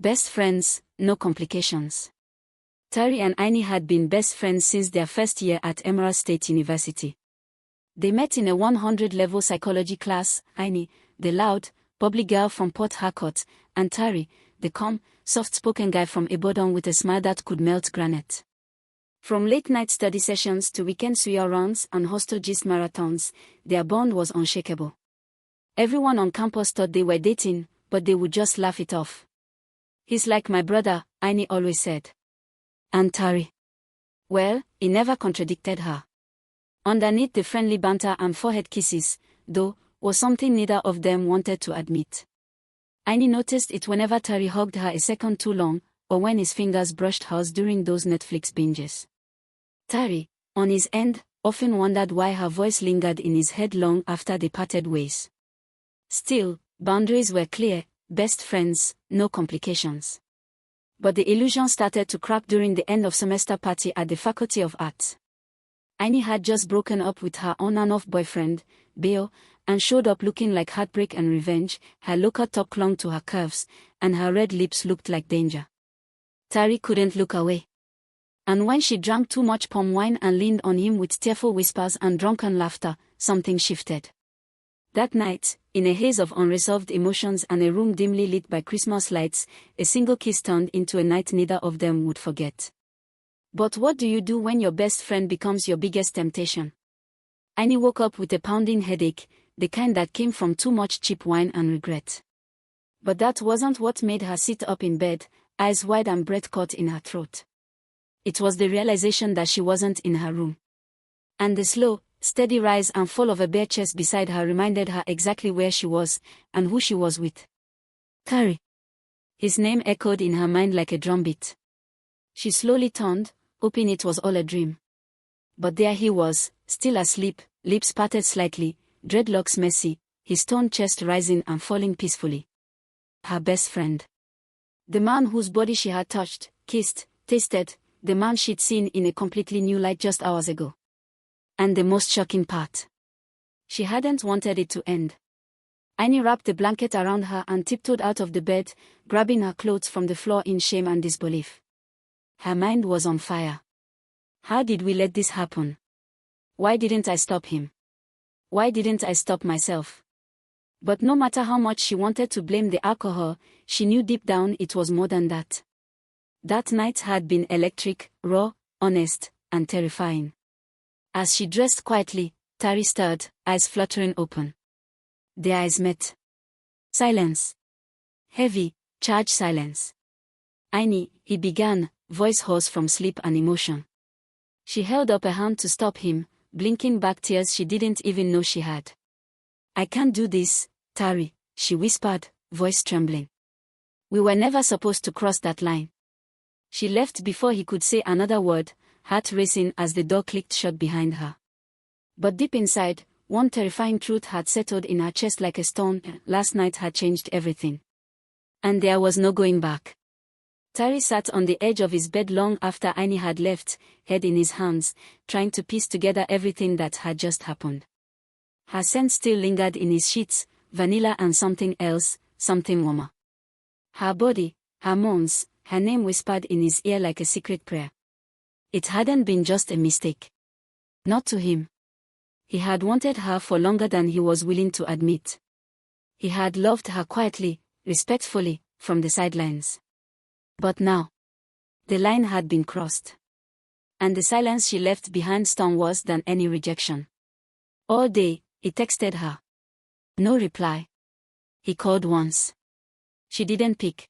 Best friends, no complications. Tari and Aini had been best friends since their first year at Emerald State University. They met in a 100-level psychology class, Aini, the loud, bubbly girl from Port Harcourt, and Tari, the calm, soft-spoken guy from Ibadan with a smile that could melt granite. From late-night study sessions to weekend suya runs and hostel gist marathons, their bond was unshakable. Everyone on campus thought they were dating, but they would just laugh it off. "He's like my brother," Aini always said. And Tari? Well, he never contradicted her. Underneath the friendly banter and forehead kisses, though, was something neither of them wanted to admit. Aini noticed it whenever Tari hugged her a second too long, or when his fingers brushed hers during those Netflix binges. Tari, on his end, often wondered why her voice lingered in his head long after they parted ways. Still, boundaries were clear, best friends, no complications. But the illusion started to crack during the end-of-semester party at the Faculty of Arts. Aini had just broken up with her on-and-off boyfriend, Beo, and showed up looking like heartbreak and revenge. Her local top clung to her curves, and her red lips looked like danger. Tari couldn't look away. And when she drank too much palm wine and leaned on him with tearful whispers and drunken laughter, something shifted. That night, in a haze of unresolved emotions and a room dimly lit by Christmas lights, a single kiss turned into a night neither of them would forget. But what do you do when your best friend becomes your biggest temptation? Aini woke up with a pounding headache, the kind that came from too much cheap wine and regret. But that wasn't what made her sit up in bed, eyes wide and breath caught in her throat. It was the realization that she wasn't in her room. And the slow, steady rise and fall of a bare chest beside her reminded her exactly where she was, and who she was with. Tari. His name echoed in her mind like a drumbeat. She slowly turned, hoping it was all a dream. But there he was, still asleep, lips parted slightly, dreadlocks messy, his toned chest rising and falling peacefully. Her best friend. The man whose body she had touched, kissed, tasted, the man she'd seen in a completely new light just hours ago. And the most shocking part. She hadn't wanted it to end. Aini wrapped the blanket around her and tiptoed out of the bed, grabbing her clothes from the floor in shame and disbelief. Her mind was on fire. How did we let this happen? Why didn't I stop him? Why didn't I stop myself? But no matter how much she wanted to blame the alcohol, she knew deep down it was more than that. That night had been electric, raw, honest, and terrifying. As she dressed quietly, Tari stirred, eyes fluttering open. Their eyes met. Silence. Heavy, charged silence. Aini, he began, voice hoarse from sleep and emotion. She held up a hand to stop him, blinking back tears she didn't even know she had. "I can't do this, Tari," she whispered, voice trembling. "We were never supposed to cross that line." She left before he could say another word, heart racing as the door clicked shut behind her. But deep inside, one terrifying truth had settled in her chest like a stone. Last night had changed everything. And there was no going back. Tari sat on the edge of his bed long after Aini had left, head in his hands, trying to piece together everything that had just happened. Her scent still lingered in his sheets, vanilla and something else, something warmer. Her body, her moans, her name whispered in his ear like a secret prayer. It hadn't been just a mistake. Not to him. He had wanted her for longer than he was willing to admit. He had loved her quietly, respectfully, from the sidelines. But now, the line had been crossed. And the silence she left behind stung worse than any rejection. All day, he texted her. No reply. He called once. She didn't pick.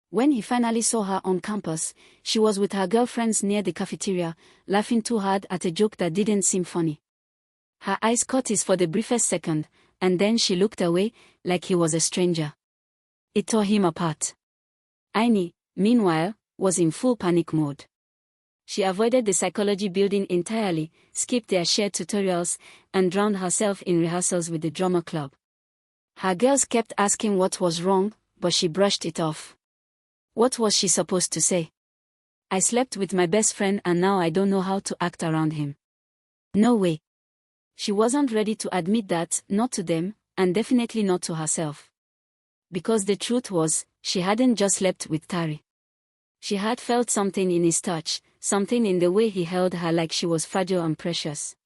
When he finally saw her on campus, she was with her girlfriends near the cafeteria, laughing too hard at a joke that didn't seem funny. Her eyes caught his for the briefest second, and then she looked away, like he was a stranger. It tore him apart. Aini, meanwhile, was in full panic mode. She avoided the psychology building entirely, skipped their shared tutorials, and drowned herself in rehearsals with the drama club. Her girls kept asking what was wrong, but she brushed it off. What was she supposed to say? "I slept with my best friend and now I don't know how to act around him." No way. She wasn't ready to admit that, not to them, and definitely not to herself. Because the truth was, She hadn't just slept with Tari. She had felt something in his touch, something in the way he held her like she was fragile and precious.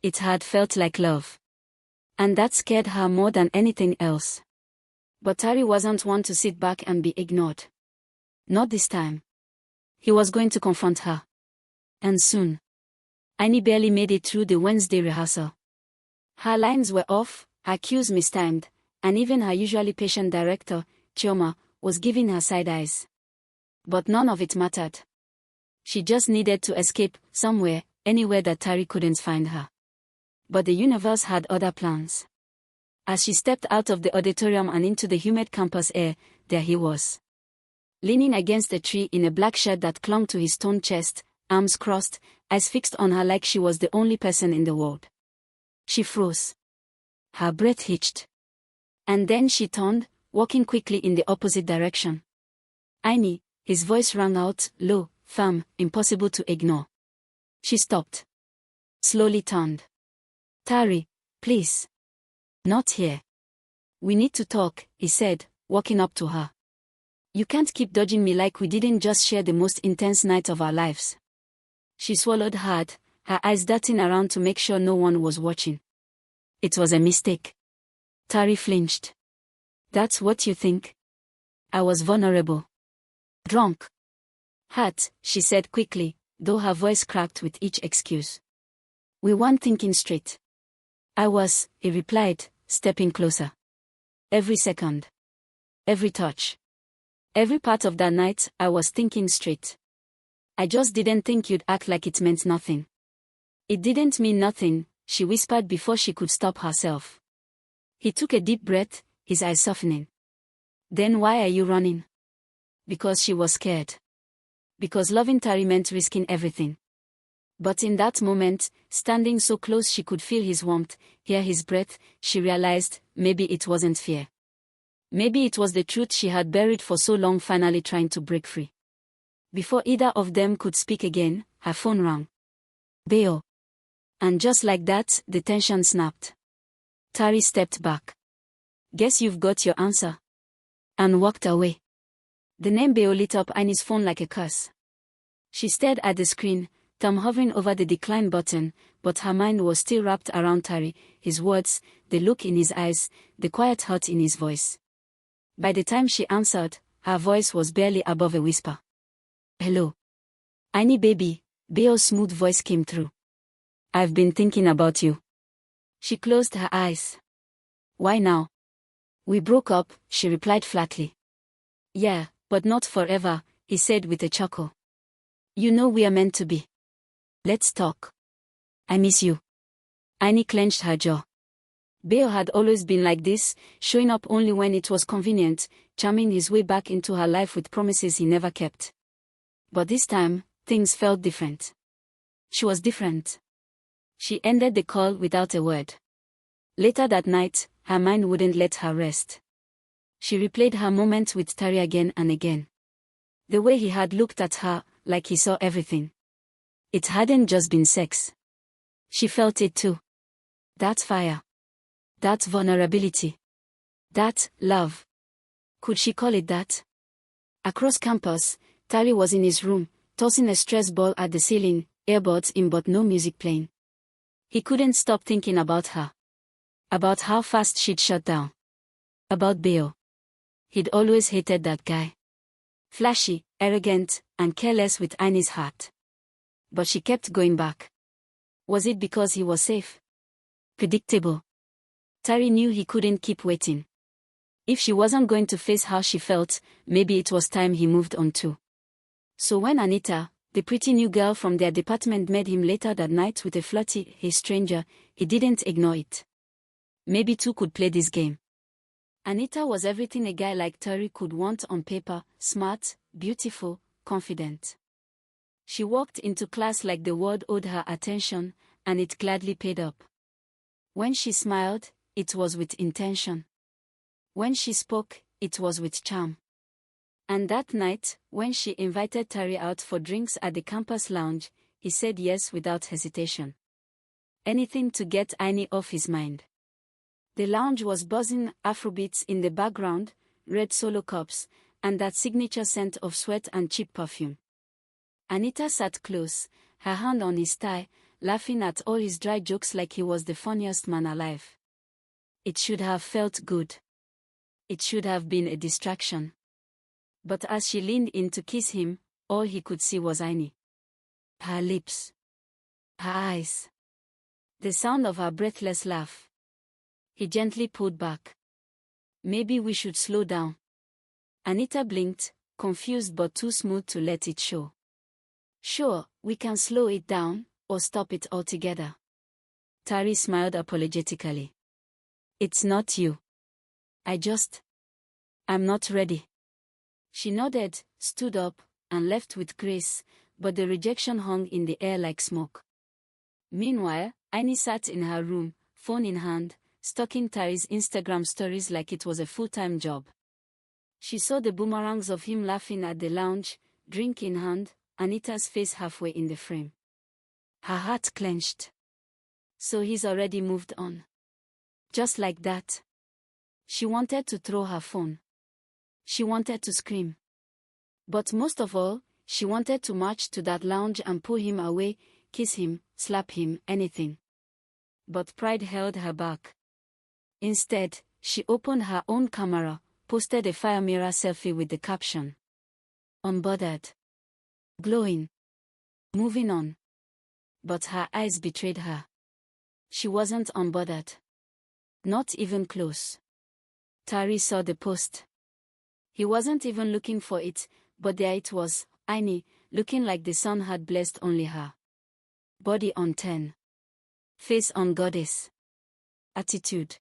It had felt like love. And that scared her more than anything else. But Tari wasn't one to sit back and be ignored. Not this time. He was going to confront her. And soon. Annie barely made it through the Wednesday rehearsal. Her lines were off, her cues mistimed, and even her usually patient director, Chioma, was giving her side eyes. But none of it mattered. She just needed to escape, somewhere, anywhere that Tari couldn't find her. But the universe had other plans. As she stepped out of the auditorium and into the humid campus air, there he was. Leaning against a tree in a black shirt that clung to his toned chest, arms crossed, eyes fixed on her like she was the only person in the world. She froze. Her breath hitched. And then she turned, walking quickly in the opposite direction. Annie, his voice rang out, low, firm, impossible to ignore. She stopped. Slowly turned. Tari, please. Not here. We need to talk, he said, walking up to her. You can't keep dodging me like we didn't just share the most intense night of our lives. She swallowed hard, her eyes darting around to make sure no one was watching. It was a mistake. Tari flinched. That's what you think? I was vulnerable. Drunk. Hurt, she said quickly, though her voice cracked with each excuse. We weren't thinking straight. I was, he replied, stepping closer. Every second. Every touch. Every part of that night, I was thinking straight. I just didn't think you'd act like it meant nothing. It didn't mean nothing, she whispered before she could stop herself. He took a deep breath, his eyes softening. Then why are you running? Because she was scared. Because loving Tari meant risking everything. But in that moment, standing so close she could feel his warmth, hear his breath, she realized, maybe it wasn't fear. Maybe it was the truth she had buried for so long finally trying to break free. Before either of them could speak again, her phone rang. Beo. And just like that, the tension snapped. Tari stepped back. Guess you've got your answer. And walked away. The name Beo lit up Annie's phone like a curse. She stared at the screen, thumb hovering over the decline button, but her mind was still wrapped around Tari, his words, the look in his eyes, the quiet hurt in his voice. By the time she answered, her voice was barely above a whisper. Hello. Annie baby, Beo's smooth voice came through. I've been thinking about you. She closed her eyes. Why now? We broke up, she replied flatly. Yeah, but not forever, he said with a chuckle. You know we are meant to be. Let's talk. I miss you. Annie clenched her jaw. Beo had always been like this, showing up only when it was convenient, charming his way back into her life with promises he never kept. But this time, things felt different. She was different. She ended the call without a word. Later that night, her mind wouldn't let her rest. She replayed her moment with Tari again and again. The way he had looked at her, like he saw everything. It hadn't just been sex. She felt it too. That fire. That vulnerability. That love. Could she call it that? Across campus, Tari was in his room, tossing a stress ball at the ceiling, earbuds in but no music playing. He couldn't stop thinking about her. About how fast she'd shut down. About Beo. He'd always hated that guy. Flashy, arrogant, and careless with Annie's heart. But she kept going back. Was it because he was safe? Predictable. Tari knew he couldn't keep waiting. If she wasn't going to face how she felt, maybe it was time he moved on too. So when Anita, the pretty new girl from their department, met him later that night with a flirty, "Hey stranger," he didn't ignore it. Maybe two could play this game. Anita was everything a guy like Tari could want on paper: smart, beautiful, confident. She walked into class like the world owed her attention, and it gladly paid up. When she smiled, it was with intention. When she spoke, it was with charm. And that night, when she invited Tari out for drinks at the campus lounge, he said yes without hesitation. Anything to get Annie off his mind. The lounge was buzzing, Afrobeats in the background, red solo cups, and that signature scent of sweat and cheap perfume. Anita sat close, her hand on his thigh, laughing at all his dry jokes like he was the funniest man alive. It should have felt good. It should have been a distraction. But as she leaned in to kiss him, all he could see was Aini. Her lips. Her eyes. The sound of her breathless laugh. He gently pulled back. Maybe we should slow down. Anita blinked, confused but too smooth to let it show. Sure, we can slow it down, or stop it altogether. Tari smiled apologetically. It's not you. I'm not ready. She nodded, stood up, and left with grace, but the rejection hung in the air like smoke. Meanwhile, Aini sat in her room, phone in hand, stalking Tari's Instagram stories like it was a full-time job. She saw the boomerangs of him laughing at the lounge, drink in hand, Anita's face halfway in the frame. Her heart clenched. So he's already moved on. Just like that. She wanted to throw her phone. She wanted to scream. But most of all, she wanted to march to that lounge and pull him away, kiss him, slap him, anything. But pride held her back. Instead, she opened her own camera, posted a fire mirror selfie with the caption. Unbothered. Glowing. Moving on. But her eyes betrayed her. She wasn't unbothered. Not even close. Tari saw the post. He wasn't even looking for it, but there it was, Aini, looking like the sun had blessed only her. Body on 10. Face on goddess. Attitude.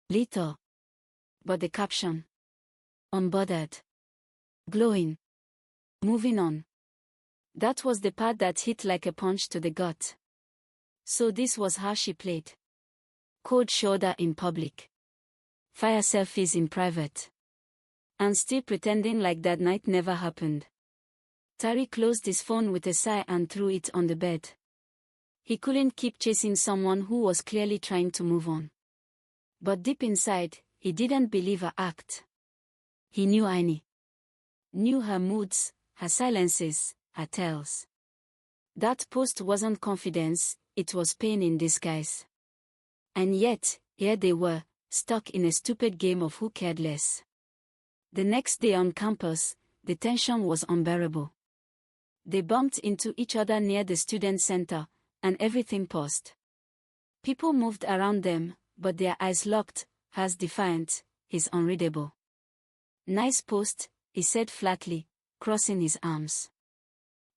Lethal. But the caption. Unbothered. Glowing. Moving on. That was the part that hit like a punch to the gut. So this was how she played. Cold shoulder in public. Fire selfies in private. And still pretending like that night never happened. Tari closed his phone with a sigh and threw it on the bed. He couldn't keep chasing someone who was clearly trying to move on. But deep inside, he didn't believe her act. He knew Aini. Knew her moods, her silences, her tells. That post wasn't confidence, it was pain in disguise. And yet, here they were, stuck in a stupid game of who cared less. The next day on campus, the tension was unbearable. They bumped into each other near the student center, and everything paused. People moved around them, but their eyes locked, hers defiant, his unreadable. Nice post, he said flatly, crossing his arms.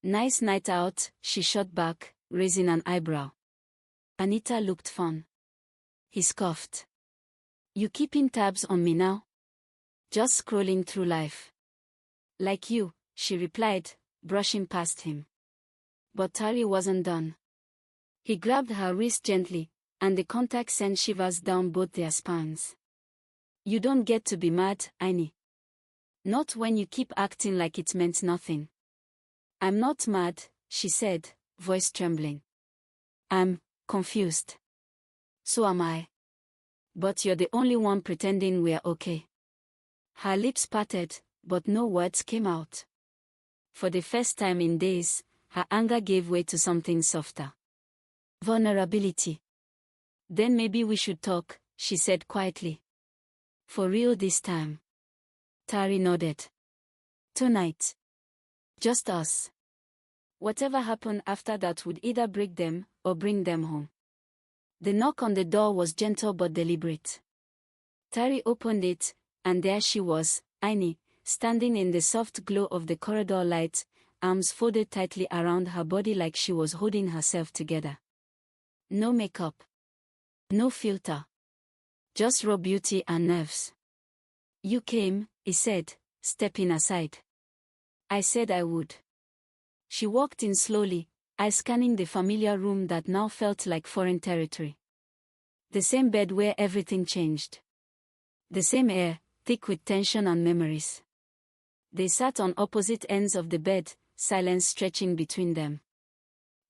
Nice night out, she shot back, raising an eyebrow. Anita looked fun. He scoffed. You keeping tabs on me now? Just scrolling through life. Like you, she replied, brushing past him. But Tari wasn't done. He grabbed her wrist gently, and the contact sent shivers down both their spines. You don't get to be mad, Aini. Not when you keep acting like it meant nothing. I'm not mad, she said, voice trembling. I'm confused. So am I. But you're the only one pretending we're okay. Her lips parted, but no words came out. For the first time in days, her anger gave way to something softer. Vulnerability. Then maybe we should talk, she said quietly. For real this time. Tari nodded. Tonight. Just us. Whatever happened after that would either break them, or bring them home. The knock on the door was gentle but deliberate. Tari opened it, and there she was, Aini, standing in the soft glow of the corridor light, arms folded tightly around her body like she was holding herself together. No makeup. No filter. Just raw beauty and nerves. You came, he said, stepping aside. I said I would. She walked in slowly, eyes scanning the familiar room that now felt like foreign territory. The same bed where everything changed. The same air, thick with tension and memories. They sat on opposite ends of the bed, silence stretching between them.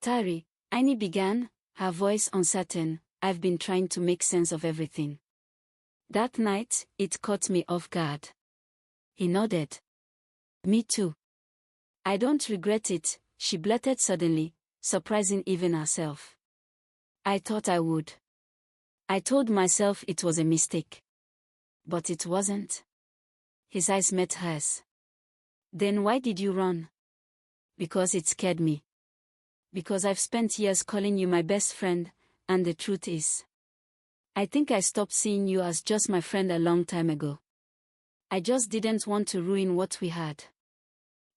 Tari, Aini began, her voice uncertain, I've been trying to make sense of everything. That night, it caught me off guard. He nodded. Me too. I don't regret it, she blurted suddenly, surprising even herself. I thought I would. I told myself it was a mistake. But it wasn't. His eyes met hers. Then why did you run? Because it scared me. Because I've spent years calling you my best friend, and the truth is, I think I stopped seeing you as just my friend a long time ago. I just didn't want to ruin what we had.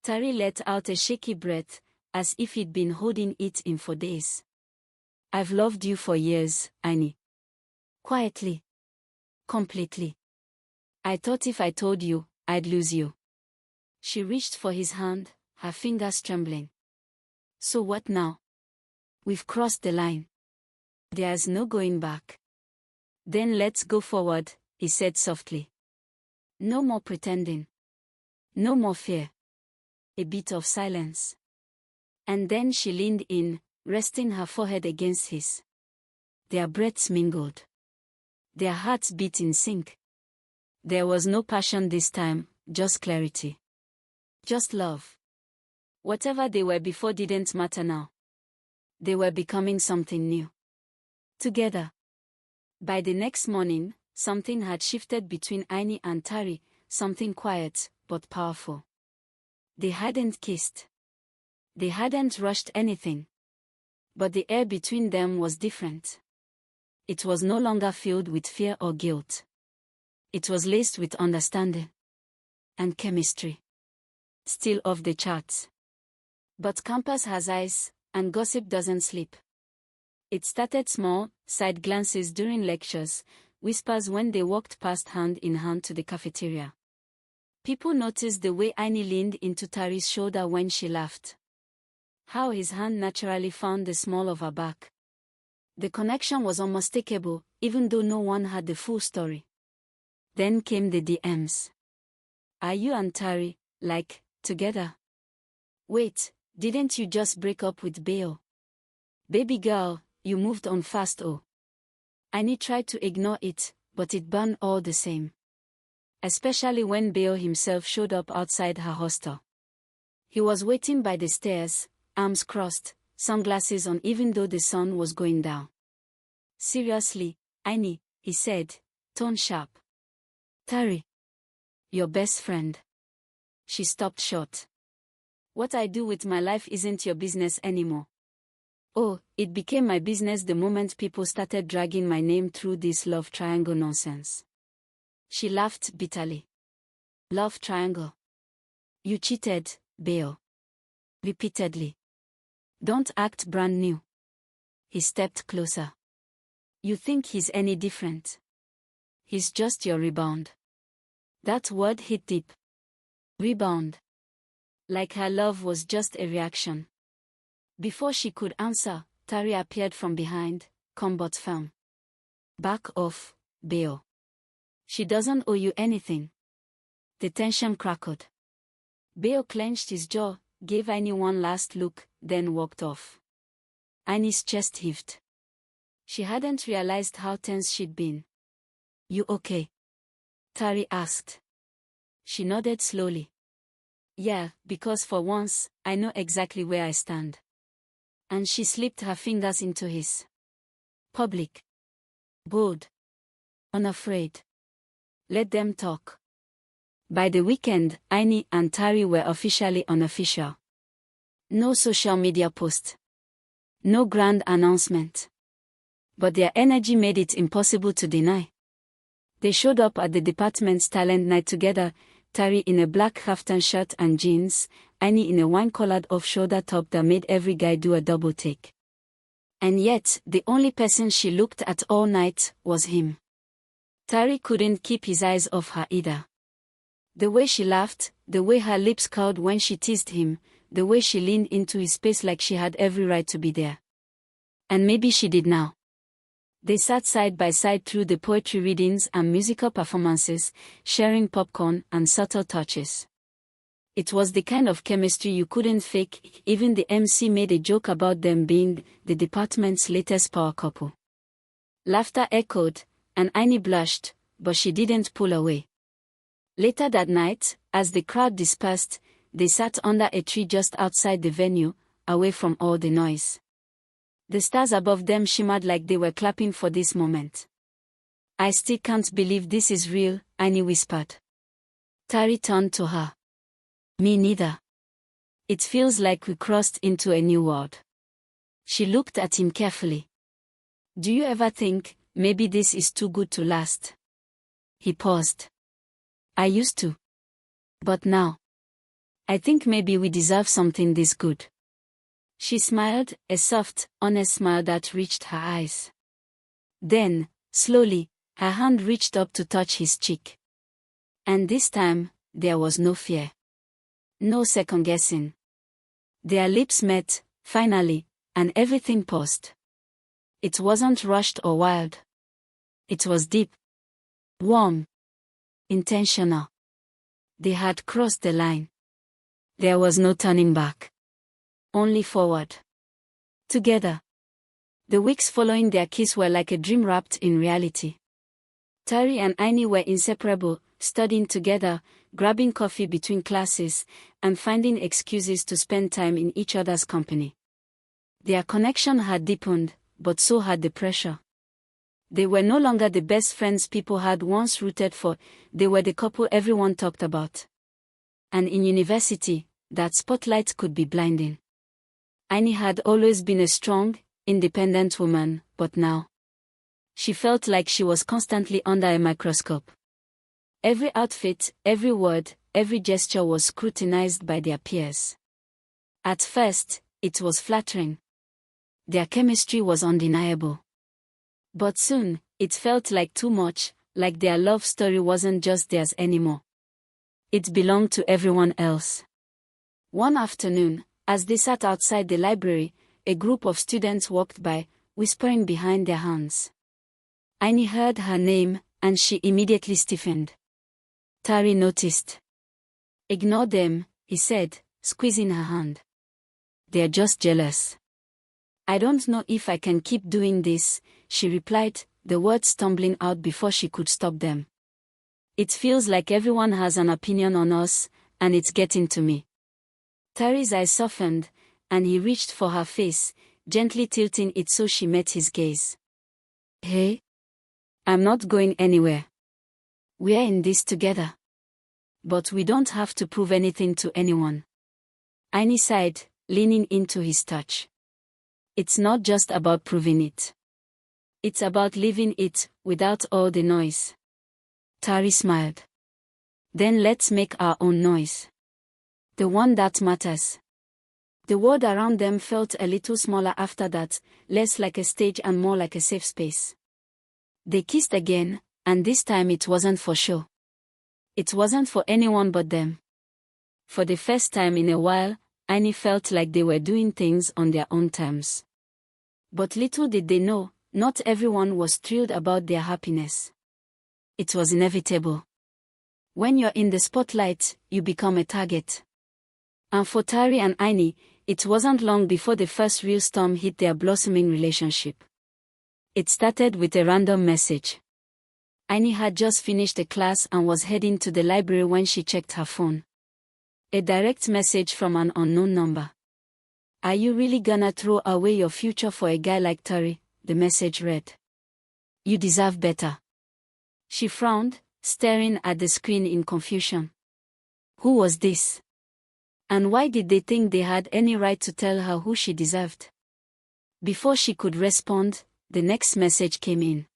Tari let out a shaky breath, as if he'd been holding it in for days. I've loved you for years, Annie. Quietly. Completely. I thought if I told you, I'd lose you. She reached for his hand, her fingers trembling. So what now? We've crossed the line. There's no going back. Then let's go forward, he said softly. No more pretending. No more fear. A bit of silence. And then she leaned in, resting her forehead against his. Their breaths mingled. Their hearts beat in sync. There was no passion this time, just clarity. Just love. Whatever they were before didn't matter now. They were becoming something new. Together. By the next morning, something had shifted between Annie and Tari, something quiet, but powerful. They hadn't kissed. They hadn't rushed anything. But the air between them was different. It was no longer filled with fear or guilt. It was laced with understanding. And chemistry. Still off the charts. But campus has eyes, and gossip doesn't sleep. It started small, side glances during lectures, whispers when they walked past hand in hand to the cafeteria. People noticed the way Annie leaned into Tari's shoulder when she laughed. How his hand naturally found the small of her back. The connection was unmistakable, even though no one had the full story. Then came the DMs. Are you and Tari, like, together? Wait, didn't you just break up with Beo? Baby girl, you moved on fast. Oh. Annie tried to ignore it, but it burned all the same. Especially when Beo himself showed up outside her hostel. He was waiting by the stairs, arms crossed, sunglasses on even though the sun was going down. Seriously, Annie, he said, tone sharp. Tari. Your best friend. She stopped short. What I do with my life isn't your business anymore. Oh, it became my business the moment people started dragging my name through this love triangle nonsense. She laughed bitterly. Love triangle. You cheated, Beo. Repeatedly. Don't act brand new. He stepped closer. You think he's any different? He's just your rebound. That word hit deep. Rebound. Like her love was just a reaction. Before she could answer, Tari appeared from behind, calm but firm. Back off, Beo. She doesn't owe you anything. The tension crackled. Beo clenched his jaw, gave Annie one last look, then walked off. Annie's chest heaved. She hadn't realized how tense she'd been. You okay? Tari asked. She nodded slowly. Yeah, because for once, I know exactly where I stand. And she slipped her fingers into his. Public. Bold. Unafraid. Let them talk. By the weekend, Annie and Tari were officially unofficial. No social media post. No grand announcement. But their energy made it impossible to deny. They showed up at the department's talent night together, Tari in a black kaftan shirt and jeans, Annie in a wine-collared off-shoulder top that made every guy do a double take. And yet, the only person she looked at all night was him. Tari couldn't keep his eyes off her either. The way she laughed, the way her lips curled when she teased him, the way she leaned into his space like she had every right to be there. And maybe she did now. They sat side by side through the poetry readings and musical performances, sharing popcorn and subtle touches. It was the kind of chemistry you couldn't fake. Even the MC made a joke about them being the department's latest power couple. Laughter echoed, and Annie blushed, but she didn't pull away. Later that night, as the crowd dispersed, they sat under a tree just outside the venue, away from all the noise. The stars above them shimmered like they were clapping for this moment. I still can't believe this is real, Annie whispered. Tari turned to her. Me neither. It feels like we crossed into a new world. She looked at him carefully. Do you ever think, maybe this is too good to last? He paused. I used to. But now. I think maybe we deserve something this good. She smiled, a soft, honest smile that reached her eyes. Then, slowly, her hand reached up to touch his cheek. And this time, there was no fear. No second-guessing. Their lips met, finally, and everything paused. It wasn't rushed or wild. It was deep. Warm. Intentional. They had crossed the line. There was no turning back. Only forward. Together. The weeks following their kiss were like a dream wrapped in reality. Tari and Aini were inseparable, studying together, grabbing coffee between classes, and finding excuses to spend time in each other's company. Their connection had deepened, but so had the pressure. They were no longer the best friends people had once rooted for, they were the couple everyone talked about. And in university, that spotlight could be blinding. Aini had always been a strong, independent woman, but now she felt like she was constantly under a microscope. Every outfit, every word, every gesture was scrutinized by their peers. At first, it was flattering. Their chemistry was undeniable. But soon, it felt like too much, like their love story wasn't just theirs anymore. It belonged to everyone else. One afternoon, as they sat outside the library, a group of students walked by, whispering behind their hands. Aini heard her name, and she immediately stiffened. Tari noticed. Ignore them, he said, squeezing her hand. They're just jealous. I don't know if I can keep doing this, she replied, the words stumbling out before she could stop them. It feels like everyone has an opinion on us, and it's getting to me. Tari's eyes softened, and he reached for her face, gently tilting it so she met his gaze. Hey? I'm not going anywhere. We're in this together. But we don't have to prove anything to anyone. Aini sighed, leaning into his touch. It's not just about proving it. It's about living it, without all the noise. Tari smiled. Then let's make our own noise. The one that matters. The world around them felt a little smaller after that, less like a stage and more like a safe space. They kissed again, and this time it wasn't for show. It wasn't for anyone but them. For the first time in a while, Aini felt like they were doing things on their own terms. But little did they know, not everyone was thrilled about their happiness. It was inevitable. When you're in the spotlight, you become a target. And for Tari and Aini, it wasn't long before the first real storm hit their blossoming relationship. It started with a random message. Aini had just finished a class and was heading to the library when she checked her phone. A direct message from an unknown number. Are you really gonna throw away your future for a guy like Tari? The message read. You deserve better. She frowned, staring at the screen in confusion. Who was this? And why did they think they had any right to tell her who she deserved? Before she could respond, the next message came in.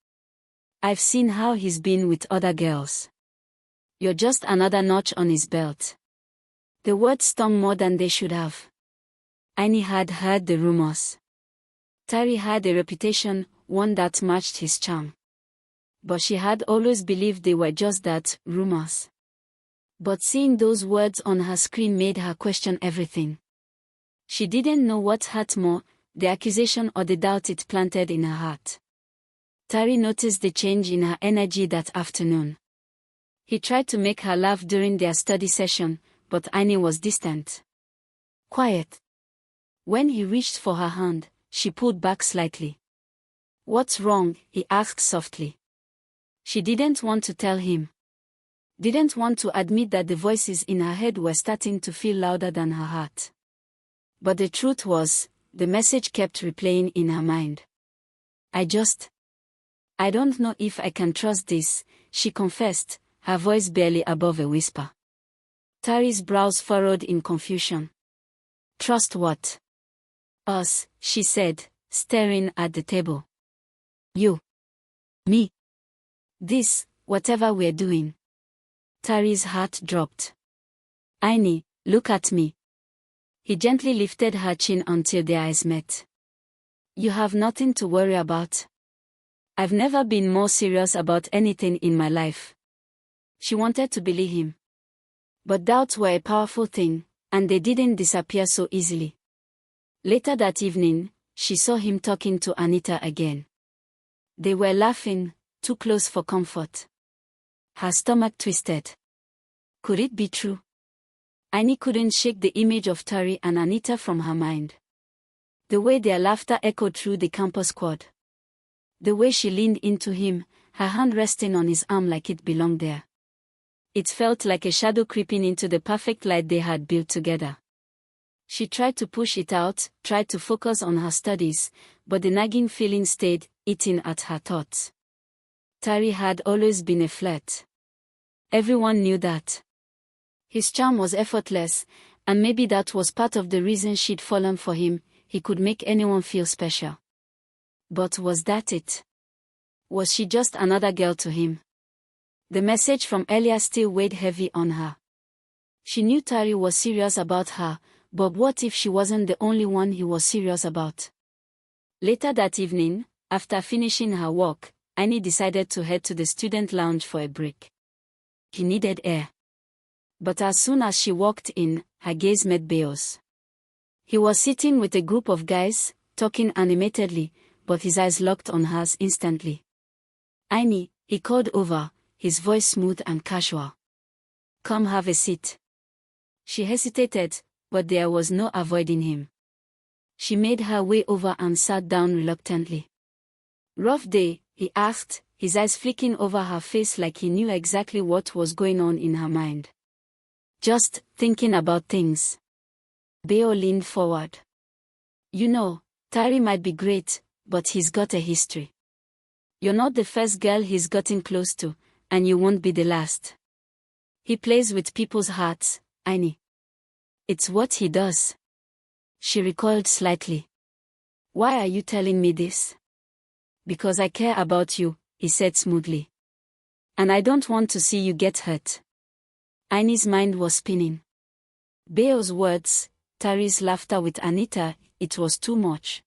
I've seen how he's been with other girls. You're just another notch on his belt. The words stung more than they should have. Aini had heard the rumors. Tari had a reputation, one that matched his charm. But she had always believed they were just that, rumors. But seeing those words on her screen made her question everything. She didn't know what hurt more, the accusation or the doubt it planted in her heart. Tari noticed the change in her energy that afternoon. He tried to make her laugh during their study session, but Aini was distant. Quiet. When he reached for her hand, she pulled back slightly. What's wrong? He asked softly. She didn't want to tell him. Didn't want to admit that the voices in her head were starting to feel louder than her heart. But the truth was, the message kept replaying in her mind. I don't know if I can trust this, she confessed, her voice barely above a whisper. Tari's brows furrowed in confusion. Trust what? Us, she said, staring at the table. You. Me. This, whatever we're doing. Tari's heart dropped. Aini, look at me. He gently lifted her chin until their eyes met. You have nothing to worry about. I've never been more serious about anything in my life. She wanted to believe him. But doubts were a powerful thing, and they didn't disappear so easily. Later that evening, she saw him talking to Anita again. They were laughing, too close for comfort. Her stomach twisted. Could it be true? Aini couldn't shake the image of Tari and Anita from her mind. The way their laughter echoed through the campus quad. The way she leaned into him, her hand resting on his arm like it belonged there. It felt like a shadow creeping into the perfect light they had built together. She tried to push it out, tried to focus on her studies, but the nagging feeling stayed, eating at her thoughts. Tari had always been a flirt. Everyone knew that. His charm was effortless, and maybe that was part of the reason she'd fallen for him. He could make anyone feel special. But was that it? Was she just another girl to him? The message from earlier still weighed heavy on her. She knew Tari was serious about her, but what if she wasn't the only one he was serious about? Later that evening, after finishing her work, Aini decided to head to the student lounge for a break. He needed air. But as soon as she walked in, her gaze met Beo's. He was sitting with a group of guys, talking animatedly, but his eyes locked on hers instantly. Aini, he called over, his voice smooth and casual. Come have a seat. She hesitated, but there was no avoiding him. She made her way over and sat down reluctantly. Rough day, he asked, his eyes flicking over her face like he knew exactly what was going on in her mind. Just thinking about things. Beo leaned forward. You know, Tari might be great, but he's got a history. You're not the first girl he's gotten close to, and you won't be the last. He plays with people's hearts, Aini. It's what he does. She recoiled slightly. Why are you telling me this? Because I care about you, he said smoothly. And I don't want to see you get hurt. Aini's mind was spinning. Beo's words, Tari's laughter with Anita, it was too much.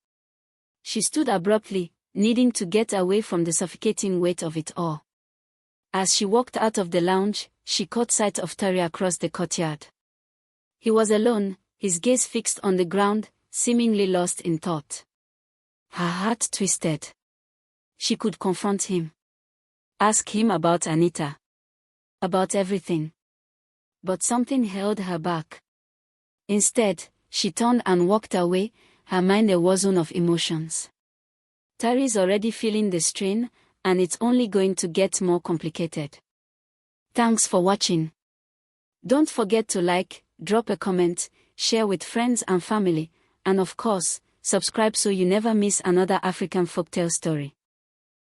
She stood abruptly, needing to get away from the suffocating weight of it all. As she walked out of the lounge, she caught sight of Tari across the courtyard. He was alone, his gaze fixed on the ground, seemingly lost in thought. Her heart twisted. She could confront him. Ask him about Anita. About everything. But something held her back. Instead, she turned and walked away, her mind a war zone of emotions. Tari's already feeling the strain, and it's only going to get more complicated. Thanks for watching. Don't forget to like, drop a comment, share with friends and family, and of course, subscribe so you never miss another African folktale story.